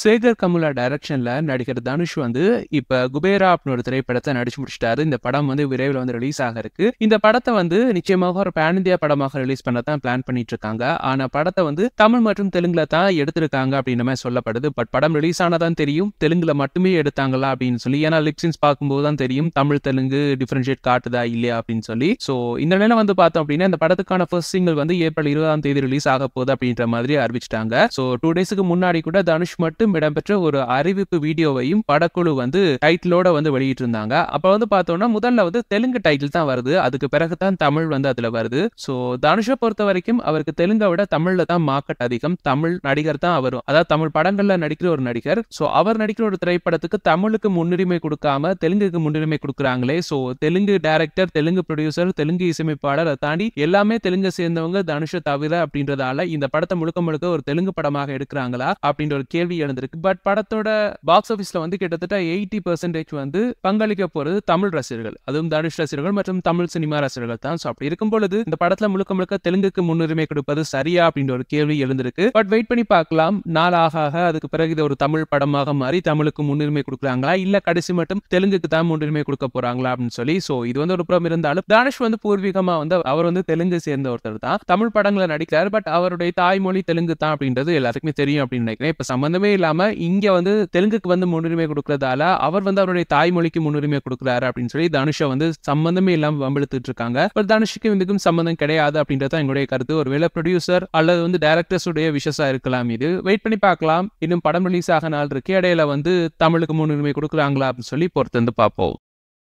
சேகர் கமுலா டைரக்ஷன்ல நடிகர் தனுஷ் வந்து இப்ப குபேரா அப்படின்னு ஒரு திரைப்படத்தை நடிச்சு முடிச்சிட்டாரு. இந்த படம் வந்து விரைவில் வந்து ரிலீஸ் ஆக இருக்கு. இந்த படத்தை வந்து நிச்சயமாக ஒரு பேன் இந்தியா படமாக ரிலீஸ் பண்ண தான் பிளான் பண்ணிட்டு இருக்காங்க. ஆனா படத்தை வந்து தமிழ் மற்றும் தெலுங்குல தான் எடுத்திருக்காங்க அப்படின்ற மாதிரி சொல்லப்படுது. பட் படம் ரிலீஸ் ஆனதான் தெரியும் தெலுங்குல மட்டுமே எடுத்தாங்களா அப்படின்னு சொல்லி. ஏன்னா லிப்சின்ஸ் பார்க்கும்போது தான் தெரியும் தமிழ் தெலுங்கு டிஃபரன்ஷியேட் காட்டுதா இல்லையா அப்படின்னு சொல்லி. ஸோ இந்த நிலையில வந்து பார்த்தோம் அப்படின்னா இந்த படத்துக்கான ஃபர்ஸ்ட் சிங்கிள் வந்து ஏப்ரல் 20 ரிலீஸ் ஆக போகுது அப்படின்ற மாதிரி அறிவிச்சிட்டாங்க. ஸோ 2 டேஸ்க்கு முன்னாடி கூட தனுஷ் மட்டும் இடம்பெற்ற ஒரு அறிவிப்பு வீடியோவையும் படக்குழு வந்து டைட்டிலோட வந்து வெளியிட்டு இருந்தாங்க. அப்ப வந்து பார்த்தோம்னா முதல்ல வந்து தெலுங்கு டைட்டில் தான் வருது. அதுக்கு பிறகுதான் தமிழ் வந்து அதுல வருது. ஸோ தனுஷை பொறுத்த வரைக்கும் அவருக்கு தெலுங்கை விட தமிழ்ல தான் மார்க்கெட் அதிகம். தமிழ் நடிகர் தான் அவரும், அதாவது தமிழ் படங்கள்ல நடிக்கிற ஒரு நடிகர். ஸோ அவர் நடிக்கிற ஒரு திரைப்படத்துக்கு தமிழுக்கு முன்னுரிமை கொடுக்காம தெலுங்குக்கு முன்னுரிமை கொடுக்குறாங்களே. So Telugu director, Telugu producer, Telugu இசையமைப்பாளர், அதை தாண்டி எல்லாமே தெலுங்கை சேர்ந்தவங்க தனுஷை தவிர அப்படின்றதால இந்த படத்தை முழுக்க முழுக்க ஒரு தெலுங்கு படமாக எடுக்கிறாங்களா அப்படின்ற ஒரு கேள்வி எழுந்திருக்கு. பட் படத்தோட பாக்ஸ் ஆபீஸ்ல வந்து கிட்டத்தட்ட 80% வந்து பங்களிக்க போறது தமிழ் ரசிகர்கள், அதுவும் தனுஷ் ரசிகர்கள் மற்றும் தமிழ் சினிமா ரசிகர்கள் தான். அப்படி இருக்கும் பொழுது இந்த படத்துல முழுக்க முழுக்க தெலுங்குக்கு முன்னுரிமை கொடுப்பது சரியா அப்படின்ற ஒரு கேள்வி எழுந்திருக்கு. பட் வெயிட் பண்ணி பார்க்கலாம். நாள் ஆக அதுக்கு பிறகு இது ஒரு தமிழ் படமாக மாறி தமிழுக்கு முன்னுரிமை கொடுக்குறாங்களா இல்ல கடைசி மட்டும் தெலுங்குக்கு தான் முன்னுரிமை கொடுக்க போறாங்களா அப்படின்னு சொல்லி. சோ இது வந்து ஒரு புறம் இருந்தாலும் தனுஷ் வந்து பூர்வீகமா வந்து அவர் வந்து தெலுங்கு சேர்ந்த ஒருத்தர் தான். தமிழ் படங்களை நடிக்கிறார். பட் அவருடைய தாய்மொழி தெலுங்கு தான் அப்படின்றது எல்லாருக்குமே தெரியும் அப்படின்னு நினைக்கிறேன். இப்ப சம்பந்தமே இல்லாம இங்க வந்து தெலுங்குக்கு வந்து முன்னுரிமை கொடுக்கறதால அவர் வந்து அவருடைய தாய்மொழிக்கு முன்னுரிமை கொடுக்கிறாரு அப்படின்னு சொல்லி தனுஷை வந்து சம்பந்தமே இல்லாம வம்பிழுத்துட்டு இருக்காங்க. பட் தனுஷுக்கு இதுக்கும் சம்பந்தம் கிடையாது அப்படின்றத எங்களுடைய கருத்து. ஒருவேளை ப்ரொடியூசர் அல்லது வந்து டைரக்டர்ஸ் உடைய விஷஸா இருக்கலாம். இது வெயிட் பண்ணி பார்க்கலாம். இன்னும் படம் ரிலீஸ் ஆக நாள் இருக்கு. இடையில வந்து தமிழுக்கு முன்னுரிமை கொடுக்குறாங்களா அப்படின்னு சொல்லி பொறுத்து வந்து பார்ப்போம்.